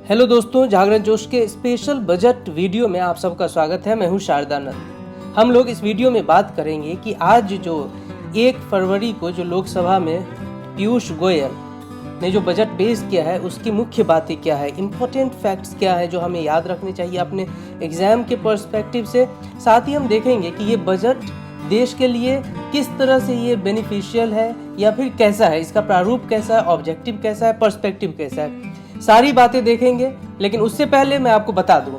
Hello दोस्तों, जागरण जोश के स्पेशल बजट वीडियो में आप सबका स्वागत है। मैं हूं शारदानंद। हम लोग इस वीडियो में बात करेंगे कि आज जो 1 फरवरी को जो लोकसभा में पीयूष गोयल ने जो बजट पेश किया है उसकी मुख्य बातें क्या है, इम्पोर्टेंट फैक्ट्स क्या है जो हमें याद रखने चाहिए अपने एग्जाम के पर्सपेक्टिव से। साथ ही हम देखेंगे कि ये बजट देश के लिए किस तरह से ये बेनिफिशियल है या फिर कैसा है, इसका प्रारूप कैसा है, ऑब्जेक्टिव कैसा है, पर्सपेक्टिव कैसा है, सारी बातें देखेंगे। लेकिन उससे पहले मैं आपको बता दूं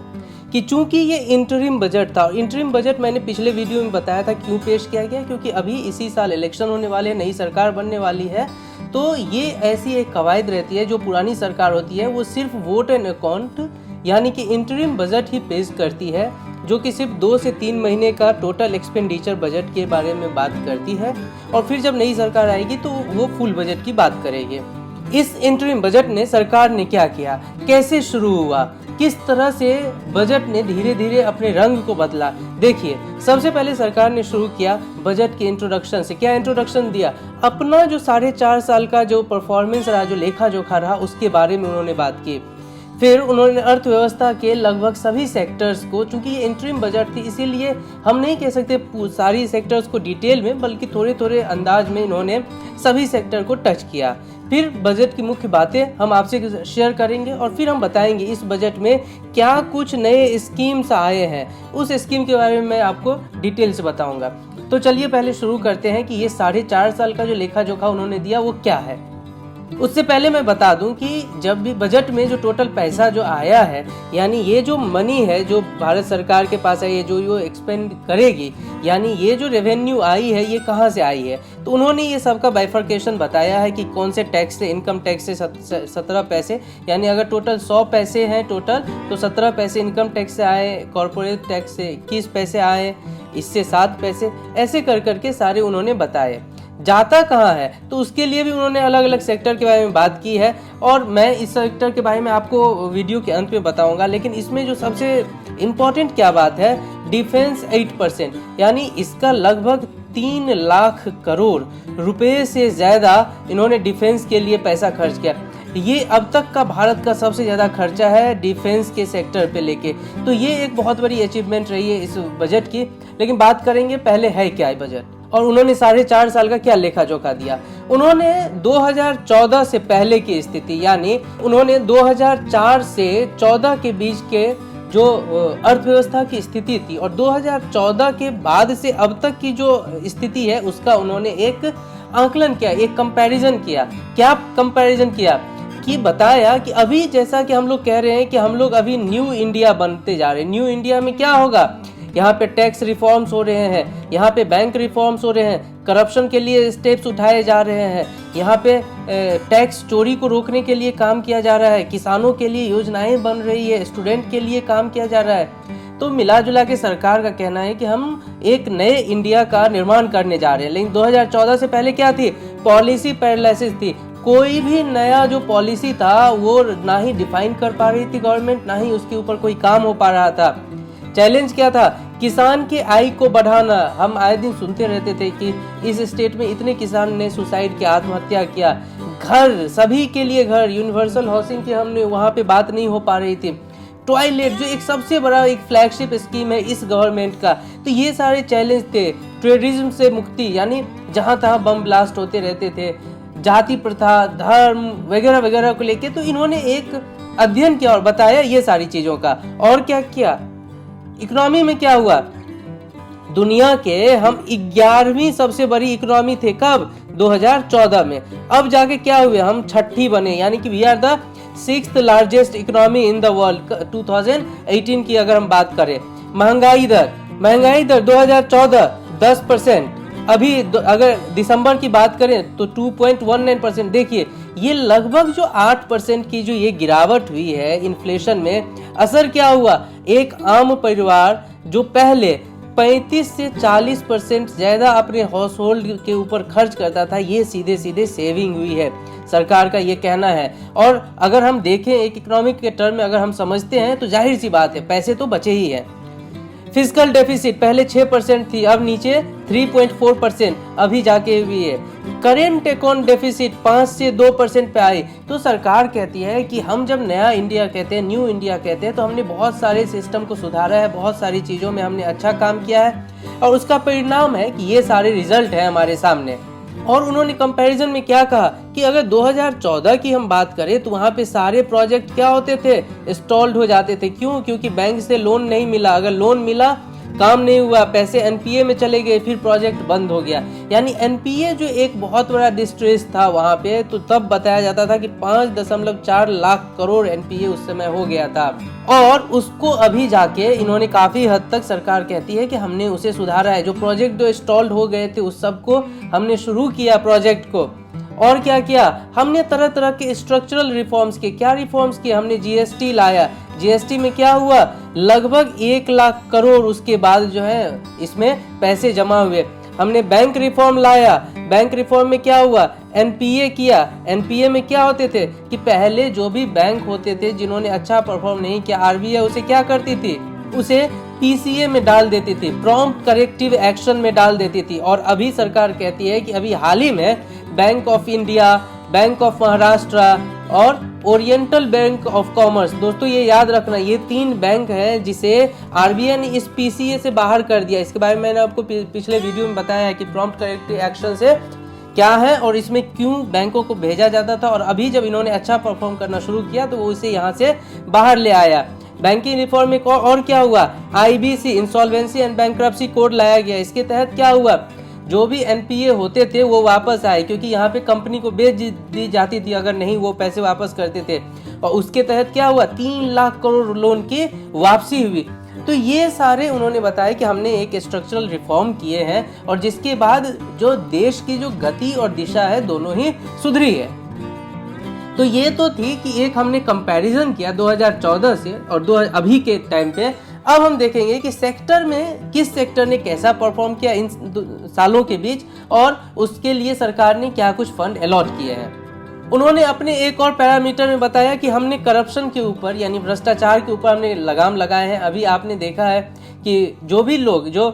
कि चूंकि ये इंटरिम बजट था, और इंटरिम बजट मैंने पिछले वीडियो में बताया था क्यों पेश किया गया, क्योंकि अभी इसी साल इलेक्शन होने वाले हैं, नई सरकार बनने वाली है। तो ये ऐसी एक कवायद रहती है, जो पुरानी सरकार होती है वो सिर्फ वोट एंड अकाउंट यानी कि इंटरिम बजट ही पेश करती है, जो कि सिर्फ 2 से 3 महीने का टोटल एक्सपेंडिचर बजट के बारे में बात करती है। और फिर जब नई सरकार आएगी तो वो फुल बजट की बात करेगी। इस इंटरिम बजट ने सरकार ने क्या किया, कैसे शुरू हुआ, किस तरह से बजट ने धीरे धीरे अपने रंग को बदला। देखिए, सबसे पहले सरकार ने शुरू किया बजट के इंट्रोडक्शन से। क्या इंट्रोडक्शन दिया, अपना जो 4.5 साल का जो परफॉर्मेंस रहा, जो लेखा जोखा रहा, उसके बारे में उन्होंने बात की। फिर उन्होंने अर्थव्यवस्था के लगभग सभी सेक्टर्स को, चूंकि ये इंटरिम बजट थी इसीलिए हम नहीं कह सकते सारी सेक्टर्स को डिटेल में, बल्कि थोड़े थोड़े अंदाज में इन्होंने सभी सेक्टर को टच किया। फिर बजट की मुख्य बातें हम आपसे शेयर करेंगे और फिर हम बताएंगे इस बजट में क्या कुछ नए स्कीम्स आए हैं, उस स्कीम के बारे में मैं आपको डिटेल से बताऊंगा। तो चलिए पहले शुरू करते हैं कि ये 4.5 साल का जो लेखा जोखा उन्होंने दिया वो क्या है। उससे पहले मैं बता दूं कि जब भी बजट में जो टोटल पैसा जो आया है, यानी ये जो मनी है जो भारत सरकार के पास है, ये जो एक्सपेंड करेगी, यानी ये जो रेवेन्यू आई है ये कहाँ से आई है, तो उन्होंने ये सबका बाइफर्केशन बताया है कि कौन से टैक्स से, इनकम टैक्स से 17 पैसे, यानी अगर टोटल 100 पैसे हैं टोटल, तो 17 पैसे इनकम टैक्स से आए, कॉर्पोरेट टैक्स से 21 पैसे आए, इससे 7 पैसे, ऐसे कर करके सारे उन्होंने बताए। जाता कहाँ है तो उसके लिए भी उन्होंने अलग अलग सेक्टर के बारे में बात की है, और मैं इस सेक्टर के बारे में आपको वीडियो के अंत में बताऊंगा। लेकिन इसमें जो सबसे इम्पोर्टेंट क्या बात है, डिफेंस 8%, यानी इसका लगभग 3 लाख करोड़ रुपए से ज़्यादा इन्होंने डिफेंस के लिए पैसा खर्च किया। ये अब तक का भारत का सबसे ज़्यादा खर्चा है डिफेंस के सेक्टर पे लेके, तो ये एक बहुत बड़ी अचीवमेंट रही है इस बजट की। लेकिन बात करेंगे पहले है क्या है बजट, और उन्होंने 4.5 साल का क्या लेखा जोखा दिया। उन्होंने 2014 से पहले की स्थिति, यानी उन्होंने 2004 से 14 के बीच के जो अर्थव्यवस्था की स्थिति थी और 2014 के बाद से अब तक की जो स्थिति है उसका उन्होंने एक आकलन किया, एक कंपैरिजन किया। क्या कंपैरिजन किया कि बताया कि अभी जैसा कि हम लोग कह रहे हैं कि हम लोग अभी न्यू इंडिया बनते जा रहे हैं। न्यू इंडिया में क्या होगा, यहाँ पे टैक्स रिफॉर्म्स हो रहे हैं, यहाँ पे बैंक रिफॉर्म्स हो रहे हैं, करप्शन के लिए स्टेप्स उठाए जा रहे हैं, यहाँ पे टैक्स चोरी को रोकने के लिए काम किया जा रहा है, किसानों के लिए योजनाएं बन रही है, स्टूडेंट के लिए काम किया जा रहा है। तो मिला जुला के सरकार का कहना है कि हम एक नए इंडिया का निर्माण करने जा रहे हैं। लेकिन 2014 से पहले क्या थी, पॉलिसी पैरालिसिस थी। कोई भी नया जो पॉलिसी था वो ना ही डिफाइन कर पा रही थी गवर्नमेंट, ना ही उसके ऊपर कोई काम हो पा रहा था। चैलेंज क्या था, किसान की आय को बढ़ाना। हम आए दिन सुनते रहते थे कि इस स्टेट में इतने किसान ने सुसाइड किया, आत्महत्या किया। घर, सभी के लिए घर, यूनिवर्सल हाउसिंग की हमने वहाँ पे बात नहीं हो पा रही थी। टॉयलेट जो एक सबसे बड़ा एक फ्लैगशिप स्कीम है इस गवर्नमेंट का, तो ये सारे चैलेंज थे। टेररिज्म से मुक्ति, यानी जहाँ तहाँ बम ब्लास्ट होते रहते थे, जाति प्रथा, धर्म वगैरह वगैरह को लेके, तो इन्होंने एक अध्ययन किया और बताया ये सारी चीजों का। और क्या किया, इकोनॉमी में क्या हुआ, दुनिया के हम 11वीं सबसे बड़ी इकोनॉमी थे, कब, 2014 में। अब जाके क्या हुए, हम 6ठी बने, यानी कि we are the 6th largest economy in the world 2018 की अगर हम बात करें। महंगाई दर 2014 10%, अभी अगर दिसंबर की बात करें तो 2.19%। देखिए ये लगभग जो 8% की जो ये गिरावट हुई है इन्फ्लेशन में, असर क्या हुआ, एक आम परिवार जो पहले 35 से 40% ज्यादा अपने हाउस होल्ड के ऊपर खर्च करता था, ये सीधे सीधे सेविंग हुई है, सरकार का ये कहना है। और अगर हम देखें एक इकोनॉमिक के टर्म में अगर हम समझते हैं तो जाहिर सी बात है पैसे तो बचे ही हैं। फिजिकल डेफिसिट पहले 6% थी, अब नीचे 3.4% अभी जाके भी है। करेंट अकाउंट डेफिसिट 5 से 2% पे आई। तो सरकार कहती है कि हम जब नया इंडिया कहते हैं, न्यू इंडिया कहते हैं, तो हमने बहुत सारे सिस्टम को सुधारा है, बहुत सारी चीज़ों में हमने अच्छा काम किया है और उसका परिणाम है कि ये सारे रिजल्ट है हमारे सामने। और उन्होंने कंपैरिजन में क्या कहा कि अगर 2014 की हम बात करें तो वहाँ पे सारे प्रोजेक्ट क्या होते थे, स्टॉल्ड हो जाते थे। क्यों? क्योंकि बैंक से लोन नहीं मिला, अगर लोन मिला काम नहीं हुआ, पैसे एनपीए में चले गए, फिर प्रोजेक्ट बंद हो गया। यानी एनपीए जो एक बहुत बड़ा डिस्ट्रेस था वहाँ पे, तो तब बताया जाता था कि 5.4 लाख करोड़ एनपीए उस समय हो गया था। और उसको अभी जाके इन्होंने काफी हद तक, सरकार कहती है कि हमने उसे सुधारा है। जो प्रोजेक्ट जो स्टॉल्ड हो गए थे उस सबको हमने शुरू किया प्रोजेक्ट को। और क्या किया हमने? तरह तरह के स्ट्रक्चरल रिफॉर्म्स किए। क्या रिफॉर्म्स किए हमने? जीएसटी लाया। जीएसटी में क्या हुआ? लगभग 1 लाख करोड़ उसके बाद जो है इसमें पैसे जमा हुए। हमने बैंक रिफॉर्म लाया। बैंक रिफॉर्म में क्या हुआ? एनपीए किया। एनपीए में क्या होते थे कि पहले जो भी बैंक होते थे जिन्होंने अच्छा परफॉर्म नहीं किया, आरबीआई उसे क्या करती थी? उसे पीसीए में डाल देती थी, प्रॉम्प्ट करेक्टिव एक्शन में डाल देती थी। और अभी सरकार कहती है कि अभी हाल ही में bank of India, bank of Maharashtra और ओरिएंटल बैंक ऑफ कॉमर्स, दोस्तों ये याद रखना, ये 3 बैंक हैं जिसे आरबीआई ने इस पीसीए से बाहर कर दिया। इसके बारे में मैंने आपको पिछले वीडियो में बताया है कि प्रॉम्प्ट करेक्टिव एक्शन से क्या है और इसमें क्यों बैंकों को भेजा जाता था। और अभी जब इन्होंने अच्छा परफॉर्म करना शुरू किया तो वो इसे यहाँ से बाहर ले आया। बैंकिंग रिफॉर्म में और क्या हुआ? IBC, insolvency and bankruptcy code लाया गया। इसके तहत क्या हुआ? जो भी एनपीए होते थे वो वापस आए, क्योंकि यहाँ पे कंपनी को बेच दी जाती थी अगर नहीं वो पैसे वापस करते थे। और उसके तहत क्या हुआ? 3 लाख करोड़ लोन की वापसी हुई। तो ये सारे उन्होंने बताया कि हमने एक स्ट्रक्चरल रिफॉर्म किए हैं और जिसके बाद जो देश की जो गति और दिशा है दोनों ही सुधरी है। तो ये तो थी कि एक हमने कंपैरिजन किया 2014 से और अभी के टाइम पे। अब हम देखेंगे कि सेक्टर में किस सेक्टर ने कैसा परफॉर्म किया इन सालों के बीच और उसके लिए सरकार ने क्या कुछ फंड अलॉट किए हैं। उन्होंने अपने एक और पैरामीटर में बताया कि हमने करप्शन के ऊपर यानी भ्रष्टाचार के ऊपर हमने लगाम लगाए हैं। अभी आपने देखा है कि जो भी लोग जो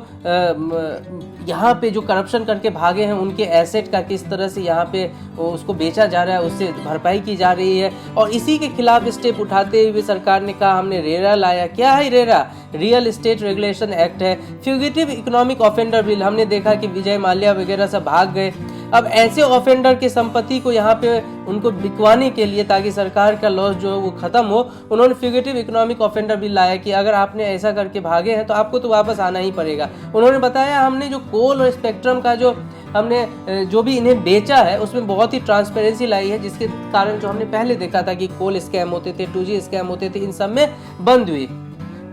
यहाँ पे जो करप्शन करके भागे हैं उनके एसेट का किस तरह से यहाँ पे उसको बेचा जा रहा है, उससे भरपाई की जा रही है। और इसी के खिलाफ स्टेप उठाते हुए सरकार ने कहा हमने रेरा लाया। क्या है RERA? Real estate regulation act है। फ्यूगिटिव इकोनॉमिक ऑफेंडर बिल, हमने देखा कि विजय माल्या वगैरह सब भाग गए। अब ऐसे ऑफेंडर की संपत्ति को यहाँ पे उनको बिकवाने के लिए ताकि सरकार का लॉस जो है वो खत्म हो, उन्होंने फ्यूगिटिव इकोनॉमिक ऑफेंडर बिल लाया कि अगर आपने ऐसा करके भागे हैं तो आपको तो वापस आना ही पड़ेगा। उन्होंने बताया हमने जो कोल और स्पेक्ट्रम का जो हमने जो भी इन्हें बेचा है उसमें बहुत ही ट्रांसपेरेंसी लाई है, जिसके कारण जो हमने पहले देखा था कि कोल स्कैम होते थे, 2G स्कैम होते थे, इन सब में बंद हुई।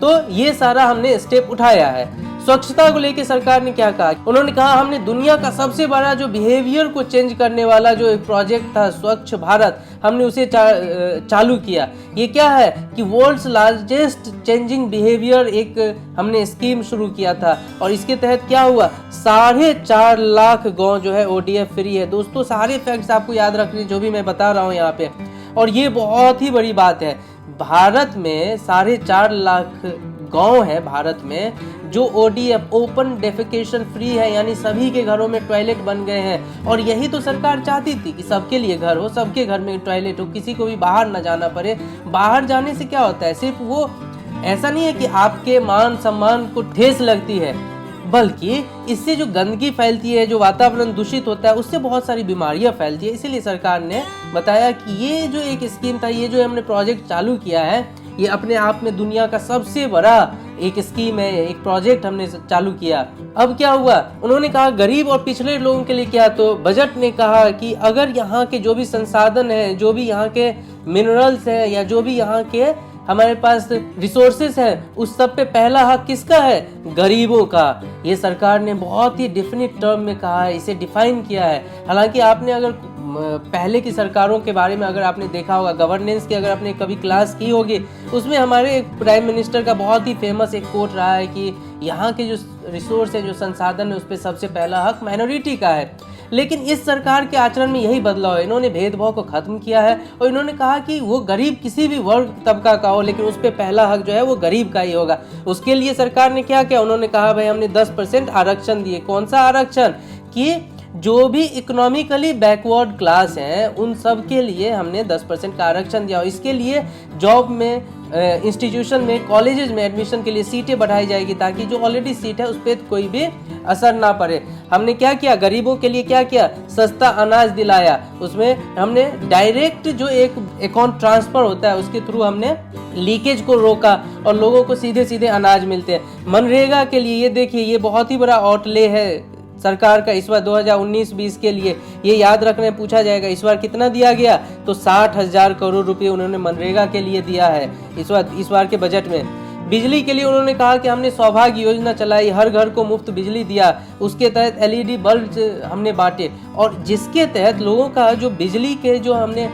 तो ये सारा हमने स्टेप उठाया है। स्वच्छता को लेकर सरकार ने क्या कहा? उन्होंने कहा हमने दुनिया का सबसे बड़ा जो बिहेवियर को चेंज करने वाला जो एक प्रोजेक्ट था स्वच्छ भारत, हमने उसे चालू किया। ये क्या है कि वर्ल्ड्स लार्जेस्ट चेंजिंग बिहेवियर एक हमने स्कीम शुरू किया था और इसके तहत क्या हुआ? 4.5 लाख गांव जो है ओडीएफ फ्री है। दोस्तों सारे फैक्ट्स आपको याद रखने जो भी मैं बता रहा हूँ यहाँ पे, और ये बहुत ही बड़ी बात है। भारत में 4.5 लाख गांव है भारत में जो ओडीएफ ओपन डेफिकेशन फ्री है, यानी सभी के घरों में टॉयलेट बन गए हैं। और यही तो सरकार चाहती थी कि सबके लिए घर हो, सबके घर में टॉयलेट हो, किसी को भी बाहर न जाना पड़े। बाहर जाने से क्या होता है? सिर्फ वो ऐसा नहीं है कि आपके मान सम्मान को ठेस लगती है, बल्कि इससे जो गंदगी फैलती है, जो वातावरण दूषित होता है, उससे बहुत सारी बीमारियां फैलती है। इसीलिए सरकार ने बताया कि ये जो एक स्कीम था, ये जो हमने प्रोजेक्ट चालू किया है, ये अपने आप में दुनिया का सबसे बड़ा एक स्कीम है, एक प्रोजेक्ट हमने चालू किया। अब क्या हुआ? उन्होंने कहा गरीब और पिछड़े लोगों के लिए क्या, तो बजट ने कहा कि अगर यहाँ के जो भी संसाधन है, जो भी यहाँ के मिनरल्स हैं या जो भी यहाँ के हमारे पास रिसोर्सेस हैं, उस सब पे पहला हक किसका है? गरीबों का। ये सरकार ने बहुत ही डेफिनिट टर्म में कहा है, इसे डिफाइन किया है। हालांकि आपने अगर पहले की सरकारों के बारे में अगर आपने देखा होगा, गवर्नेंस की अगर आपने कभी क्लास की होगी, उसमें हमारे प्राइम मिनिस्टर का बहुत ही फेमस एक कोट रहा है कि यहाँ के जो रिसोर्स है, जो संसाधन है, उस पर सबसे पहला हक माइनॉरिटी का है। लेकिन इस सरकार के आचरण में यही बदलाव है। इन्होंने भेदभाव को खत्म किया है और इन्होंने कहा कि वो गरीब किसी भी वर्ग तबका का हो, लेकिन उस पर पहला हक जो है वो गरीब का ही होगा। उसके लिए सरकार ने क्या किया, उन्होंने कहा भाई हमने 10% आरक्षण दिए। कौन सा आरक्षण, कि जो भी इकोनॉमिकली बैकवर्ड क्लास हैं उन सब के लिए हमने 10% का आरक्षण दिया। और इसके लिए जॉब में, इंस्टीट्यूशन में, कॉलेजेस में एडमिशन के लिए सीटें बढ़ाई जाएगी, ताकि जो ऑलरेडी सीट है उस पर कोई भी असर ना पड़े। हमने क्या किया, गरीबों के लिए क्या किया, सस्ता अनाज दिलाया। उसमें हमने डायरेक्ट जो एक अकाउंट ट्रांसफर होता है उसके थ्रू हमने लीकेज को रोका और लोगों को सीधे सीधे अनाज मिलते हैं। मनरेगा के लिए ये देखिए, ये बहुत ही बड़ा आउटले है सरकार का इस बार 2019-20 के लिए। ये याद रखने पूछा जाएगा इस बार कितना दिया गया, तो 60,000 करोड़ रुपए उन्होंने मनरेगा के लिए दिया है इस बार के बजट में। बिजली के लिए उन्होंने कहा कि हमने सौभाग्य योजना चलाई, हर घर को मुफ्त बिजली दिया। उसके तहत LED बल्ब हमने बांटे और जिसके तहत लोगों का जो बिजली के जो हमने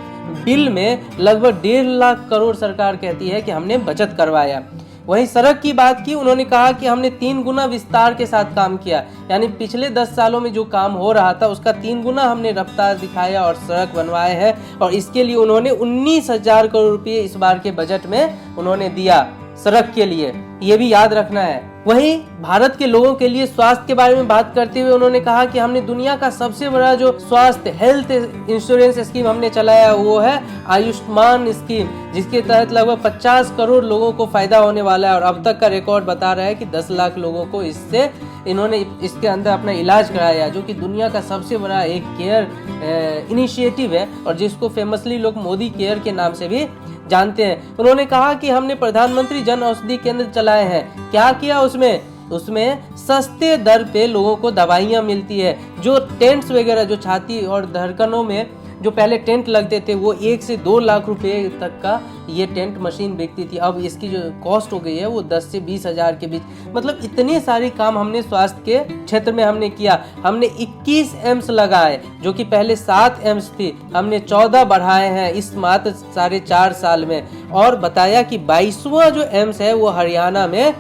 बिल में लगभग 1.5 लाख करोड़ सरकार कहती है कि हमने बचत करवाया। वहीं सड़क की बात की, उन्होंने कहा कि हमने 3 गुना विस्तार के साथ काम किया, यानी पिछले 10 सालों में जो काम हो रहा था उसका 3 गुना हमने रफ्तार दिखाया और सड़क बनवाए हैं। और इसके लिए उन्होंने 19,000 करोड़ रुपए इस बार के बजट में उन्होंने दिया सड़क के लिए, ये भी याद रखना है। वहीं भारत के लोगों के लिए स्वास्थ्य के बारे में बात करते हुए उन्होंने कहा कि हमने दुनिया का सबसे बड़ा जो स्वास्थ्य हेल्थ इंश्योरेंस स्कीम हमने चलाया वो है आयुष्मान स्कीम, जिसके तहत लगभग 50 करोड़ लोगों को फायदा होने वाला है। और अब तक का रिकॉर्ड बता रहा है कि 10 लाख लोगों को इससे इन्होंने इसके अंदर अपना इलाज कराया, जो कि दुनिया का सबसे बड़ा एक केयर इनिशिएटिव है और जिसको फेमसली लोग मोदी केयर के नाम से भी जानते हैं। उन्होंने कहा कि हमने प्रधानमंत्री जन औषधि केंद्र चलाए हैं। क्या किया उसमें सस्ते दर पे लोगों को दवाइयाँ मिलती है। जो टेंट्स वगैरह, जो छाती और धड़कनों में जो पहले टेंट लगते थे वो 1 से 2 लाख रुपए तक का ये टेंट मशीन बिकती थी। अब इसकी जो कॉस्ट हो गई है वो 10 से 20 हजार के बीच। मतलब इतने सारे काम हमने स्वास्थ्य के क्षेत्र में हमने किया। हमने 21 एम्स लगाए, जो कि पहले 7 एम्स थी, हमने 14 बढ़ाए हैं इस मात्र 4.5 साल में। और बताया कि 22वां जो एम्स है वो हरियाणा में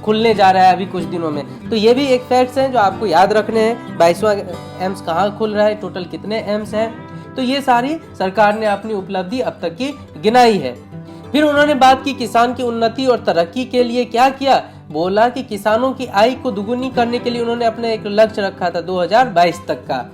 खुलने जा रहा है अभी कुछ दिनों में। तो ये भी एक फैक्ट्स हैं जो आपको याद रखने हैं। 22वां एम्स कहाँ खुल रहा है, टोटल कितने एम्स हैं, तो ये सारी सरकार ने अपनी उपलब्धि अब तक की गिनाई है। फिर उन्होंने बात की किसान की उन्नति और तरक्की के लिए क्या किया। बोला कि किसानों की आय को दुगुनी करने के लिए उन्होंने अपना एक लक्ष्य रखा था 2022 तक का,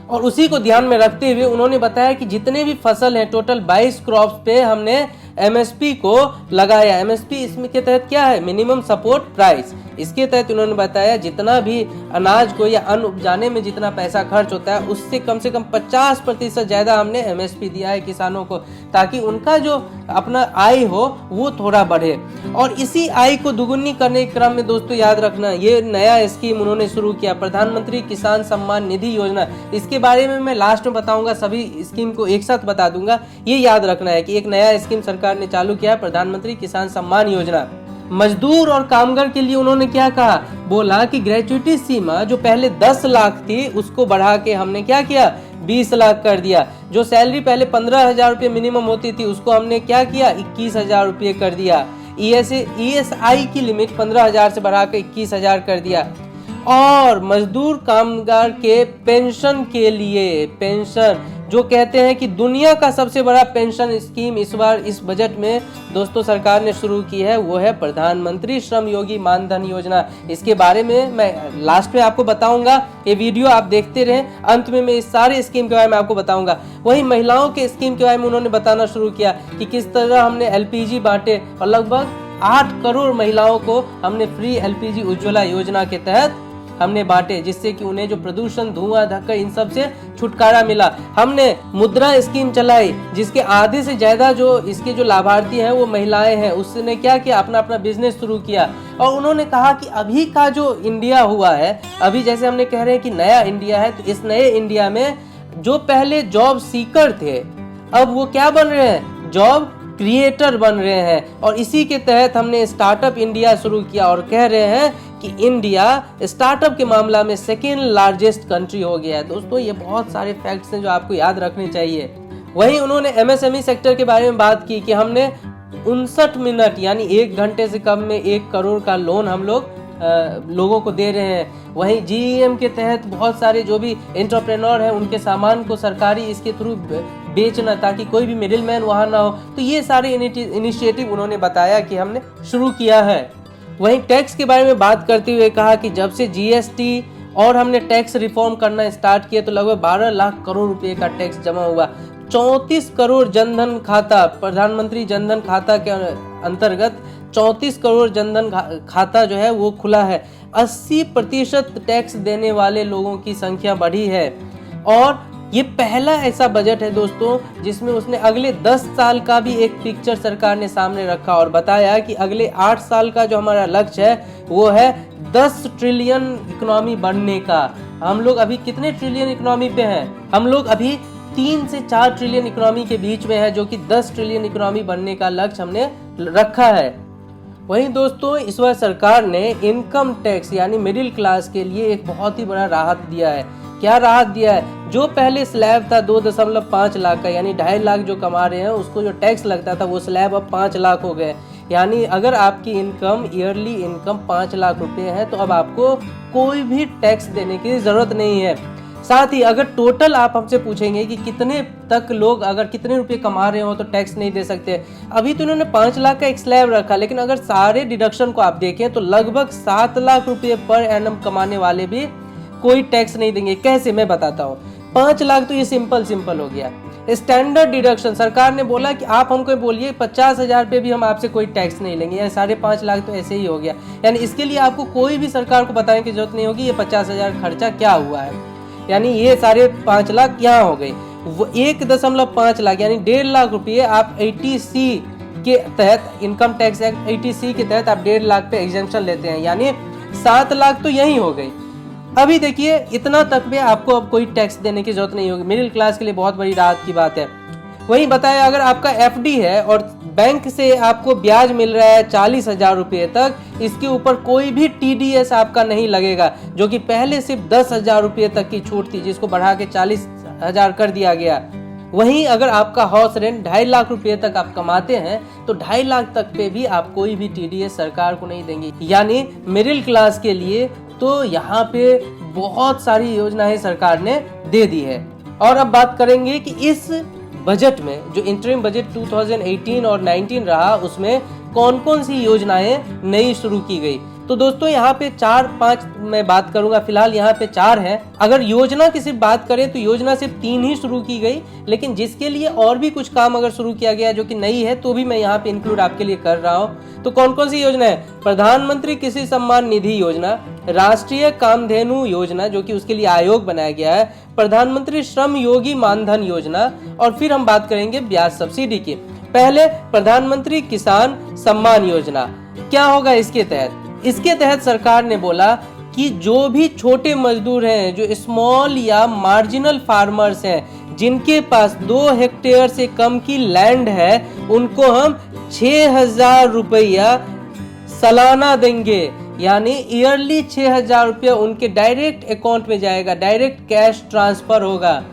और उसी को ध्यान में रखते हुए उन्होंने बताया कि जितने भी फसल हैं टोटल 22 क्रॉप्स पे हमने MSP को लगाया। MSP इसमें के तहत क्या है, मिनिमम सपोर्ट प्राइस। इसके तहत उन्होंने बताया जितना भी अनाज को या अन्न उपजाने में जितना पैसा खर्च होता है उससे कम से कम 50% ज्यादा हमने MSP दिया है किसानों को, ताकि उनका जो अपना आय हो वो थोड़ा बढ़े। और इसी आय को दुगुनी करने के क्रम में दोस्तों याद रखना, ये नया स्कीम उन्होंने शुरू किया, प्रधानमंत्री किसान सम्मान निधि योजना। इसके बारे में मैं लास्ट में बताऊंगा, सभी स्कीम को एक साथ बता दूंगा। ये याद रखना है कि एक नया स्कीम सरकार ने चालू किया, प्रधानमंत्री किसान सम्मान योजना। मजदूर और कामगार के लिए उन्होंने क्या कहा, बोला कि ग्रेच्युटी सीमा जो पहले 10 लाख थी उसको बढ़ा के हमने क्या किया, 20 लाख कर दिया। जो सैलरी पहले 15,000 रुपये मिनिमम होती थी उसको हमने क्या किया, 21,000 रुपये कर दिया। ESI की लिमिट 15,000 से बढ़ा के 21,000 कर दिया। और मजदूर कामगार के पेंशन के लिए, पेंशन जो कहते हैं कि दुनिया का सबसे बड़ा पेंशन स्कीम इस बार इस बजट में दोस्तों सरकार ने शुरू की है, वो है प्रधानमंत्री श्रम योगी मानधन योजना। इसके बारे में मैं लास्ट में आपको बताऊंगा, ये वीडियो आप देखते रहें, अंत में मैं इस सारे स्कीम के बारे में आपको बताऊंगा। वहीं महिलाओं के स्कीम के बारे में उन्होंने बताना शुरू किया कि किस तरह हमने LPG बांटे और लगभग 8 करोड़ महिलाओं को हमने फ्री LPG उज्ज्वला योजना के तहत हमने बांटे, जिससे कि उन्हें जो प्रदूषण, धुआं, धक्का इन सब से छुटकारा मिला। हमने मुद्रा स्कीम चलाई जिसके आधे से ज्यादा जो इसके जो लाभार्थी हैं वो महिलाएं हैं। उसने क्या किया, अपना बिजनेस शुरू किया। और उन्होंने कहा कि अभी का जो इंडिया हुआ है, अभी जैसे हमने कह रहे हैं कि नया इंडिया है, तो इस नए इंडिया में जो पहले जॉब सीकर थे अब वो क्या बन रहे हैं, जॉब क्रिएटर बन रहे हैं। और इसी के तहत हमने स्टार्टअप इंडिया शुरू किया और कह रहे हैं कि इंडिया स्टार्टअप के मामला में 2nd लार्जेस्ट कंट्री हो गया है। दोस्तों ये बहुत सारे फैक्ट्स हैं जो आपको याद रखने चाहिए। वहीं उन्होंने MSME सेक्टर के बारे में बात की कि हमने 59 मिनट यानी 1 घंटे से कम में 1 करोड़ का लोन हम लोग लोगों को दे रहे हैं। वहीं जीईएम के तहत बहुत सारे जो भी एंटरप्रेन्योर हैं उनके सामान को सरकारी इसके थ्रू बेचना, ताकि कोई भी मिडिल मैन वहाँ ना हो। तो ये सारे इनिशिएटिव उन्होंने बताया कि हमने शुरू किया है। वहीं टैक्स के बारे में बात करते हुए कहा कि जब से जीएसटी और हमने टैक्स रिफॉर्म करना स्टार्ट किया तो लगभग 12 लाख करोड़ रुपए का टैक्स जमा हुआ। 34 करोड़ जनधन खाता, प्रधानमंत्री जनधन खाता के अंतर्गत 34 करोड़ जनधन खाता जो है वो खुला है। 80% टैक्स देने वाले लोगों की संख्या बढ़ी है। और ये पहला ऐसा बजट है दोस्तों जिसमें उसने अगले 10 साल का भी एक पिक्चर सरकार ने सामने रखा और बताया कि अगले 8 साल का जो हमारा लक्ष्य है वो है 10 ट्रिलियन इकोनॉमी बनने का। हम लोग अभी कितने ट्रिलियन इकोनॉमी पे हैं? हम लोग अभी 3 से 4 ट्रिलियन इकोनॉमी के बीच में है, जो कि 10 ट्रिलियन इकोनॉमी बनने का लक्ष्य हमने रखा है। वहीं दोस्तों इस बार सरकार ने इनकम टैक्स यानी मिडिल क्लास के लिए एक बहुत ही बड़ा राहत दिया है। क्या राहत दिया है? जो पहले स्लैब था 2.5 लाख का, यानी 2.5 लाख जो कमा रहे हैं उसको जो टैक्स लगता था वो स्लैब अब 5 लाख हो गए। यानी अगर आपकी इनकम ईयरली इनकम 5 लाख रुपए है तो अब आपको कोई भी टैक्स देने की जरूरत नहीं है। साथ ही अगर टोटल आप हमसे पूछेंगे कि कितने तक लोग अगर कितने रुपए कमा रहे हो तो टैक्स नहीं दे सकते, अभी तो इन्होंने 5 लाख का एक स्लैब रखा, लेकिन अगर सारे डिडक्शन को आप देखें तो लगभग 7 लाख रुपए पर एनम कमाने वाले भी कोई टैक्स नहीं देंगे। कैसे, मैं बताता हूँ। 5 लाख तो ये सिंपल हो गया। स्टैंडर्ड डिडक्शन सरकार ने बोला कि आप हमको बोलिए 50,000 पे भी हम आपसे कोई टैक्स नहीं लेंगे, यानी 5.5 लाख तो ऐसे ही हो गया। यानी इसके लिए आपको कोई भी सरकार को बताने की जरूरत नहीं होगी ये 50,000 खर्चा क्या हुआ है। यानी ये 5.5 लाख यहाँ हो गई। 1.5 लाख यानी 1.5 लाख रुपये आप 80C के तहत, इनकम टैक्स एक्ट 80C के तहत आप 1.5 लाख पे एग्जेम्पशन लेते हैं, यानी 7 लाख तो यही हो गई। अभी देखिए इतना तक में आपको अब कोई टैक्स देने की जरूरत नहीं होगी। मिडिल क्लास के लिए बहुत बड़ी राहत की बात है। वहीं बताया अगर आपका एफडी है और बैंक से आपको ब्याज मिल रहा है 40,000 रुपये तक, इसके ऊपर कोई भी टीडीएस आपका नहीं लगेगा, जो कि पहले सिर्फ 10,000 रुपये तक की छूट थी, जिसको बढ़ा के 40,000 कर दिया गया। वहीं अगर आपका हाउस रेंट 2.5 लाख रुपए तक आप कमाते हैं तो 2.5 लाख तक पे भी आप कोई भी टीडीएस सरकार को नहीं देंगे। यानी मिडिल क्लास के लिए तो यहाँ पे बहुत सारी योजनाएं सरकार ने दे दी है। और अब बात करेंगे कि इस बजट में जो इंटरिम बजट 2018 और 19 रहा उसमें कौन कौन सी योजनाएं नई शुरू की गई। तो दोस्तों यहाँ पे 4-5 मैं बात करूंगा, फिलहाल यहाँ पे 4 है। अगर योजना की सिर्फ बात करें तो योजना सिर्फ 3 ही शुरू की गई, लेकिन जिसके लिए और भी कुछ काम अगर शुरू किया गया जो कि नई है तो भी मैं यहाँ पे इंक्लूड आपके लिए कर रहा हूँ। तो कौन कौन सी योजना है? प्रधानमंत्री कृषि सम्मान निधि योजना, राष्ट्रीय कामधेनु योजना जो कि उसके लिए आयोग बनाया गया है, प्रधानमंत्री श्रम योगी मानधन योजना, और फिर हम बात करेंगे ब्याज सब्सिडी की। पहले प्रधानमंत्री किसान सम्मान योजना क्या होगा इसके तहत? इसके तहत सरकार ने बोला कि जो भी छोटे मजदूर हैं, जो स्मॉल या मार्जिनल फार्मर्स हैं, जिनके पास 2 हेक्टेयर से कम की लैंड है, उनको हम 6,000 रुपया सालाना देंगे। यानी ईयरली 6,000 रुपया उनके डायरेक्ट अकाउंट में जाएगा, डायरेक्ट कैश ट्रांसफर होगा।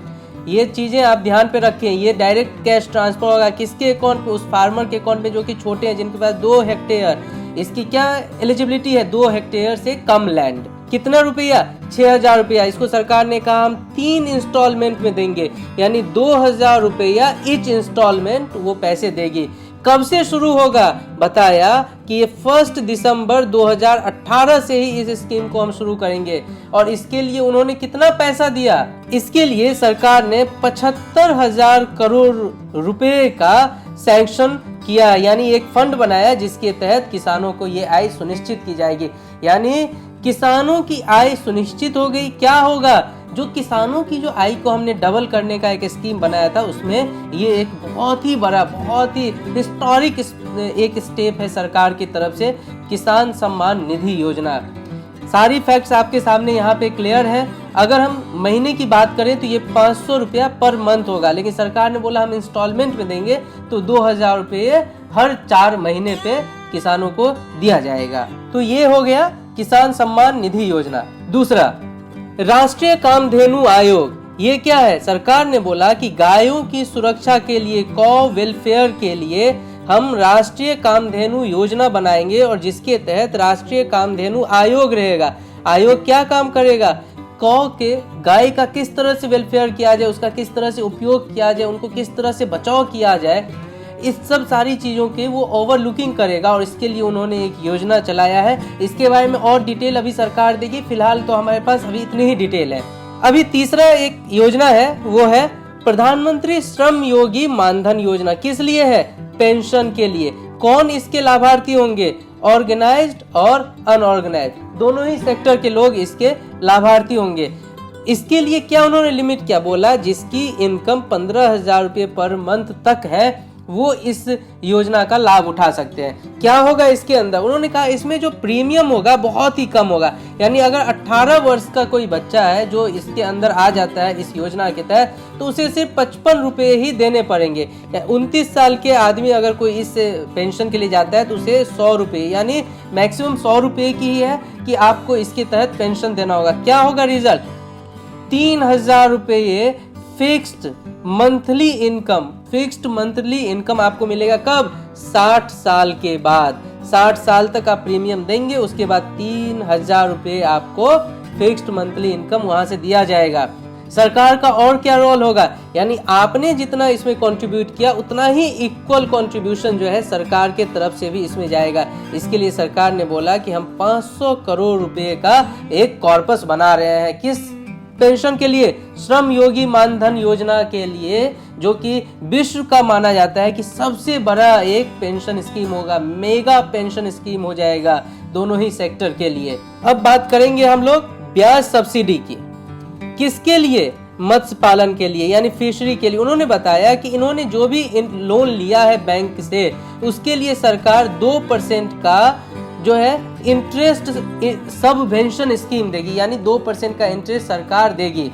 ये चीजें आप ध्यान पे रखें, ये डायरेक्ट कैश ट्रांसफर होगा किसके अकाउंट पे? उस फार्मर के अकाउंट में जो कि छोटे हैं, जिनके पास 2 हेक्टेयर। इसकी क्या एलिजिबिलिटी है? 2 हेक्टेयर से कम लैंड। कितना रुपया? 6,000 रुपया। इसको सरकार ने कहा हम 3 इंस्टॉलमेंट में देंगे, यानी 2,000 रुपया ईच इंस्टॉलमेंट वो पैसे देगी। कब से शुरू होगा? बताया कि ये 1 दिसंबर 2018 से ही इस स्कीम को हम शुरू करेंगे। और इसके लिए उन्होंने कितना पैसा दिया? इसके लिए सरकार ने 75,000 करोड़ रुपए का सैंक्शन किया, यानी एक फंड बनाया जिसके तहत किसानों को ये आय सुनिश्चित की जाएगी। यानी किसानों की आय सुनिश्चित हो गई। क्या होगा? जो किसानों की जो आय को हमने डबल करने का एक स्कीम बनाया था, उसमें ये एक बहुत ही बड़ा, बहुत ही हिस्टोरिक एक स्टेप है सरकार की तरफ से, किसान सम्मान निधि योजना। सारी फैक्ट्स आपके सामने यहाँ पे क्लियर है। अगर हम महीने की बात करें तो ये 500 रुपया पर मंथ होगा, लेकिन सरकार ने बोला हम इंस्टॉलमेंट में देंगे तो 2,000 रुपये हर 4 महीने पे किसानों को दिया जाएगा। तो ये हो गया किसान सम्मान निधि योजना। दूसरा, राष्ट्रीय कामधेनु आयोग। ये क्या है? सरकार ने बोला कि गायों की सुरक्षा के लिए, कॉ वेलफेयर के लिए हम राष्ट्रीय कामधेनु योजना बनाएंगे और जिसके तहत राष्ट्रीय कामधेनु आयोग रहेगा। आयोग क्या काम करेगा? गाय का किस तरह से वेलफेयर किया जाए, उसका किस तरह से उपयोग किया जाए, उनको किस तरह से बचाव किया जाए, इस सब सारी चीज़ों के वो ओवरलुकिंग करेगा। और इसके लिए उन्होंने एक योजना चलाया है। इसके बारे में और डिटेल अभी सरकार देगी, फिलहाल तो हमारे पास अभी इतनी ही डिटेल है। अभी तीसरा एक योजना है, वो है प्रधानमंत्री श्रम योगी मानधन योजना। किस लिए है? पेंशन के लिए। कौन इसके लाभार्थी होंगे? ऑर्गेनाइज्ड और अनऑर्गेनाइज्ड, दोनों ही सेक्टर के लोग इसके लाभार्थी होंगे। इसके लिए क्या उन्होंने लिमिट क्या बोला? जिसकी इनकम 15,000 रुपये पर मंथ तक है वो इस योजना का लाभ उठा सकते हैं। क्या होगा इसके अंदर? उन्होंने कहा इसमें जो प्रीमियम होगा बहुत ही कम होगा। यानी अगर 18 वर्ष का कोई बच्चा है जो इसके अंदर आ जाता है इस योजना के तहत, तो उसे सिर्फ 55 रुपये ही देने पड़ेंगे। 29 साल के आदमी अगर कोई इस पेंशन के लिए जाता है तो उसे 100 रुपये, यानी मैक्सिमम 100 रुपये की ही है कि आपको इसके तहत पेंशन देना होगा। क्या होगा रिजल्ट? 3,000 रुपये फिक्स्ड मंथली इनकम आपको मिलेगा। कब? 60 साल के बाद। 60 साल तक आप प्रीमियम देंगे, उसके बाद 3,000 रुपये आपको फिक्स्ड मंथली इनकम वहां से दिया जाएगा। सरकार का और क्या रोल होगा? यानी आपने जितना इसमें कंट्रीब्यूट किया उतना ही इक्वल कंट्रीब्यूशन जो है सरकार के तरफ से भी इसमें जाएगा। इसके लिए सरकार ने बोला कि हम 500 करोड़ रुपए का एक कॉर्पस बना रहे हैं। किस पेंशन के लिए? श्रम योगी मानधन योजना के लिए, जो कि विश्व का माना जाता है कि सबसे बड़ा एक पेंशन स्कीम होगा, मेगा पेंशन स्कीम हो जाएगा दोनों ही सेक्टर के लिए। अब बात करेंगे हम लोग ब्याज सब्सिडी की। किसके लिए? मत्स्य पालन के लिए, यानी फिशरी के लिए। उन्होंने बताया कि इन्होंने जो भी लोन लिया है बैंक से, उसके लिए सरकार 2% का जो है इंटरेस्ट सबवेंशन स्कीम देगी, यानी 2% का इंटरेस्ट सरकार देगी।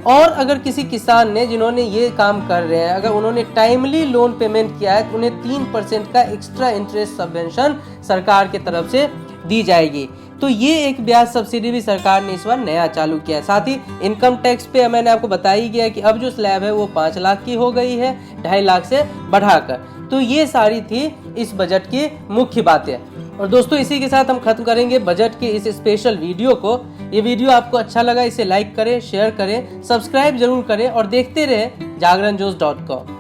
और अगर किसी किसान ने, जिन्होंने ये काम कर रहे हैं, अगर उन्होंने टाइमली लोन पेमेंट किया है तो उन्हें 3% का एक्स्ट्रा इंटरेस्ट सबवेंशन सरकार के तरफ से दी जाएगी। तो ये एक ब्याज सब्सिडी भी सरकार ने इस बार नया चालू किया है। साथ ही इनकम टैक्स पे मैंने आपको बता ही गया कि अब जो स्लैब है वो 5 लाख की हो गई है, 2.5 लाख से बढ़ाकर। तो ये सारी थी इस बजट की मुख्य बातें। और दोस्तों इसी के साथ हम खत्म करेंगे बजट के इस स्पेशल वीडियो को। ये वीडियो आपको अच्छा लगा, इसे लाइक करें, शेयर करें, सब्सक्राइब जरूर करें और देखते रहें जागरणजोश.com।